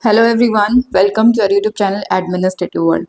Hello everyone, welcome to our YouTube channel administrative world.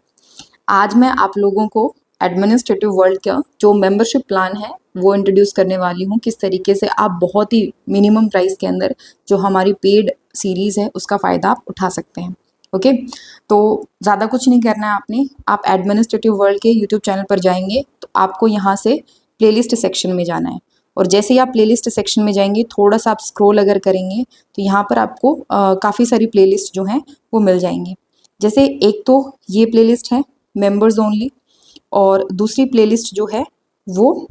आज मैं आप लोगों को एडमिनिस्ट्रेटिव वर्ल्ड का जो मेंबरशिप प्लान है वो इंट्रोड्यूस करने वाली हूँ। किस तरीके से आप बहुत ही मिनिमम प्राइस के अंदर जो हमारी पेड सीरीज़ है उसका फ़ायदा आप उठा सकते हैं। ओके, तो ज़्यादा कुछ नहीं करना है आपने। आप एडमिनिस्ट्रेटिव वर्ल्ड के यूट्यूब चैनल पर जाएंगे तो आपको यहाँ से प्लेलिस्ट सेक्शन में जाना है और जैसे ही आप प्लेलिस्ट सेक्शन में जाएंगे थोड़ा सा आप स्क्रॉल अगर करेंगे तो यहाँ पर आपको काफ़ी सारी प्लेलिस्ट जो हैं वो मिल जाएंगी। जैसे एक तो ये प्लेलिस्ट है मेंबर्स ओनली और दूसरी प्लेलिस्ट जो है वो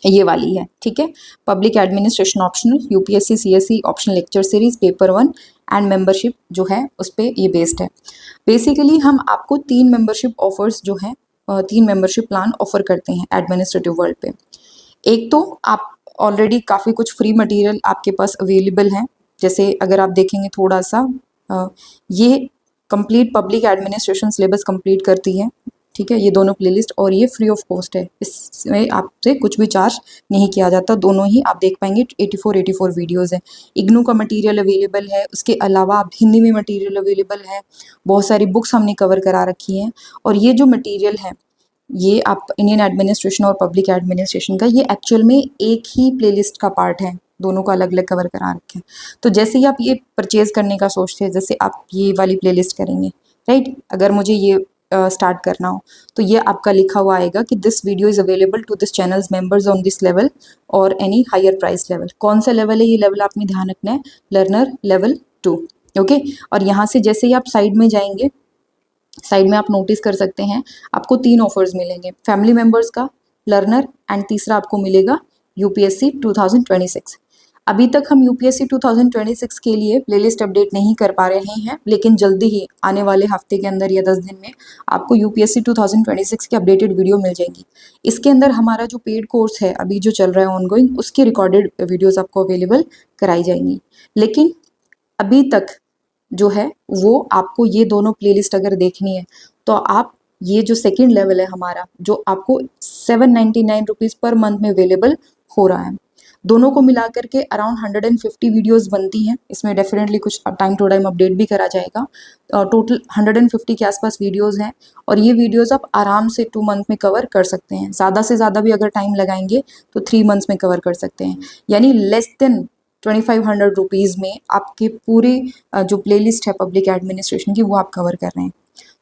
ये वाली है, ठीक है। Public administration optional, UPSC CSC optional lecture series paper 1 and membership जो है उस पर ये बेस्ड है। बेसिकली हम आपको 3 मेंबरशिप ऑफर्स जो हैं 3 मेंबरशिप प्लान ऑफर करते हैं एडमिनिस्ट्रेटिव वर्ल्ड पे। एक तो आप ऑलरेडी काफ़ी कुछ फ्री मटेरियल आपके पास अवेलेबल है। जैसे अगर आप देखेंगे थोड़ा सा ये complete public administration syllabus complete करती है, ठीक है। ये दोनों प्लेलिस्ट और ये फ्री ऑफ कॉस्ट है, इसमें आपसे कुछ भी चार्ज नहीं किया जाता। दोनों ही आप देख पाएंगे 84 वीडियोज़ है। इग्नू का मटेरियल अवेलेबल है, उसके अलावा आप हिंदी में मटेरियल अवेलेबल है। बहुत सारी बुक्स हमने कवर करा रखी हैं और ये जो मटेरियल है ये आप इंडियन एडमिनिस्ट्रेशन और पब्लिक एडमिनिस्ट्रेशन का ये एक्चुअल में एक ही प्लेलिस्ट का पार्ट है, दोनों को अलग अलग कवर करा रखे हैं। तो जैसे ही आप ये परचेज करने का सोचते हैं, जैसे आप ये वाली प्लेलिस्ट करेंगे, राइट, अगर मुझे ये स्टार्ट करना हो तो ये आपका लिखा हुआ आएगा कि this video is available to this channels members on this level और एनी हायर प्राइस लेवल। कौन सा लेवल है ये लेवल आपने ध्यान रखना है, लर्नर लेवल 2, ओके। और यहाँ से जैसे ही आप साइड में जाएंगे, साइड में आप नोटिस कर सकते हैं आपको 3 ऑफर्स मिलेंगे, फैमिली मेंबर्स का, लर्नर एंड तीसरा आपको मिलेगा यूपीएससी 2026। अभी तक हम यूपीएससी 2026 के लिए प्लेलिस्ट अपडेट नहीं कर पा रहे हैं, लेकिन जल्दी ही आने वाले हफ्ते के अंदर या 10 दिन में आपको यूपीएससी 2026 की अपडेटेड वीडियो मिल जाएगी। इसके अंदर हमारा जो पेड कोर्स है अभी जो चल रहा है ऑनगोइंग, उसकी रिकॉर्डेड वीडियोज़ आपको अवेलेबल कराई जाएंगी। लेकिन अभी तक जो है वो आपको ये दोनों प्लेलिस्ट अगर देखनी है तो आप ये जो सेकंड लेवल है हमारा, जो आपको 799 रुपीज़ पर मंथ में अवेलेबल हो रहा है, दोनों को मिला करके अराउंड 150 वीडियोस बनती हैं। इसमें डेफिनेटली कुछ टाइम टू टाइम अपडेट भी करा जाएगा। टोटल 150 के आसपास वीडियोस हैं और ये वीडियोस आप आराम से 2 मंथ में कवर कर सकते हैं। ज़्यादा से ज़्यादा भी अगर टाइम लगाएंगे तो 3 मंथ्स में कवर कर सकते हैं, यानी लेस देन 2500 रुपीज़ में आपके पूरी जो प्लेलिस्ट है पब्लिक एडमिनिस्ट्रेशन की वो आप कवर कर रहे हैं।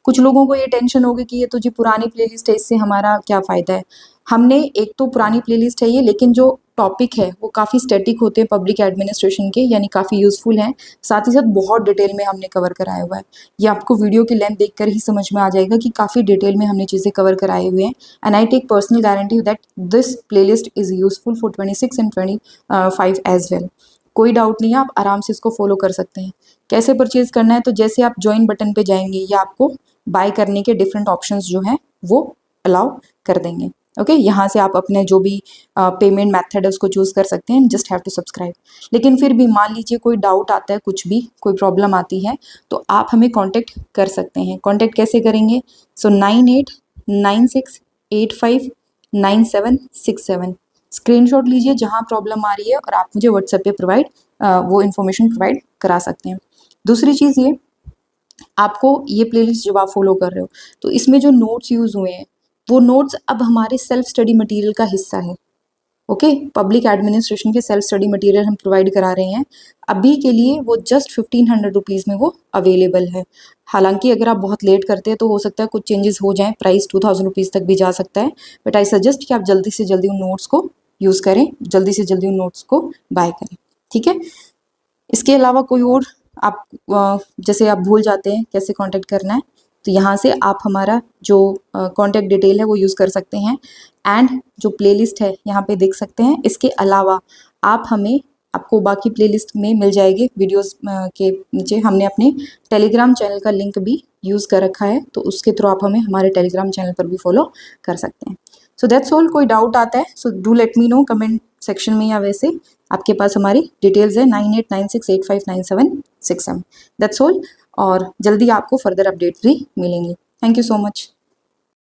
कुछ लोगों को ये टेंशन होगी कि ये तो जी पुरानी प्लेलिस्ट है, इससे हमारा क्या फ़ायदा है। हमने एक तो पुरानी प्लेलिस्ट है ये, लेकिन जो टॉपिक है वो काफ़ी स्टैटिक होते हैं पब्लिक एडमिनिस्ट्रेशन के, यानी काफ़ी यूज़फुल हैं। साथ ही साथ बहुत डिटेल में हमने कवर कराया हुआ है। ये आपको वीडियो की लेंथ देखकर ही समझ में आ जाएगा कि काफ़ी डिटेल में हमने चीज़ें कवर कराए हुए हैं। And I take personal guarantee that this playlist is useful for 26 and 25 as well. कोई डाउट नहीं है, आप आराम से इसको फॉलो कर सकते हैं। कैसे परचेज़ करना है, तो जैसे आप ज्वाइन बटन पे जाएंगे या आपको बाय करने के डिफरेंट ऑप्शंस जो हैं वो अलाउ कर देंगे, ओके। यहाँ से आप अपने जो भी पेमेंट मेथड है उसको चूज़ कर सकते हैं, जस्ट हैव टू सब्सक्राइब। लेकिन फिर भी मान लीजिए कोई डाउट आता है, कुछ भी कोई प्रॉब्लम आती है तो आप हमें कांटेक्ट कर सकते हैं। कांटेक्ट कैसे करेंगे, सो 9896859767 स्क्रीनशॉट लीजिए जहाँ प्रॉब्लम आ रही है और आप मुझे व्हाट्सएप पे वो इन्फॉर्मेशन प्रोवाइड करा सकते हैं। दूसरी चीज़ ये, आपको ये प्लेलिस्ट जब आप फॉलो कर रहे हो तो इसमें जो नोट्स यूज़ हुए हैं वो नोट्स अब हमारे सेल्फ स्टडी मटेरियल का हिस्सा है, ओके। पब्लिक एडमिनिस्ट्रेशन के सेल्फ स्टडी मटेरियल हम प्रोवाइड करा रहे हैं। अभी के लिए वो जस्ट 1500 रुपीज़ में वो अवेलेबल है। हालांकि अगर आप बहुत लेट करते हैं तो हो सकता है कुछ चेंजेस हो जाएं, प्राइस 2000 रुपीज़ तक भी जा सकता है। बट आई सजेस्ट कि आप जल्दी से जल्दी उन नोट्स को यूज़ करें, जल्दी से जल्दी उन नोट्स को बाय करें, ठीक है। इसके अलावा कोई और आप जैसे आप भूल जाते हैं कैसे कांटेक्ट करना है तो यहाँ से आप हमारा जो कांटेक्ट डिटेल है वो यूज़ कर सकते हैं। एंड जो प्लेलिस्ट है यहाँ पे देख सकते हैं। इसके अलावा आप हमें, आपको बाकी प्लेलिस्ट में मिल जाएगी वीडियोस के नीचे। हमने अपने टेलीग्राम चैनल का लिंक भी यूज़ कर रखा है, तो उसके थ्रू आप हमें हमारे टेलीग्राम चैनल पर भी फॉलो कर सकते हैं। So that's all. कोई डाउट आता है so do let me know comment section में, या वैसे आपके पास हमारी डिटेल्स है 9896859767। That's all. और जल्दी आपको फर्दर अपडेट्स भी मिलेंगी। Thank you so much.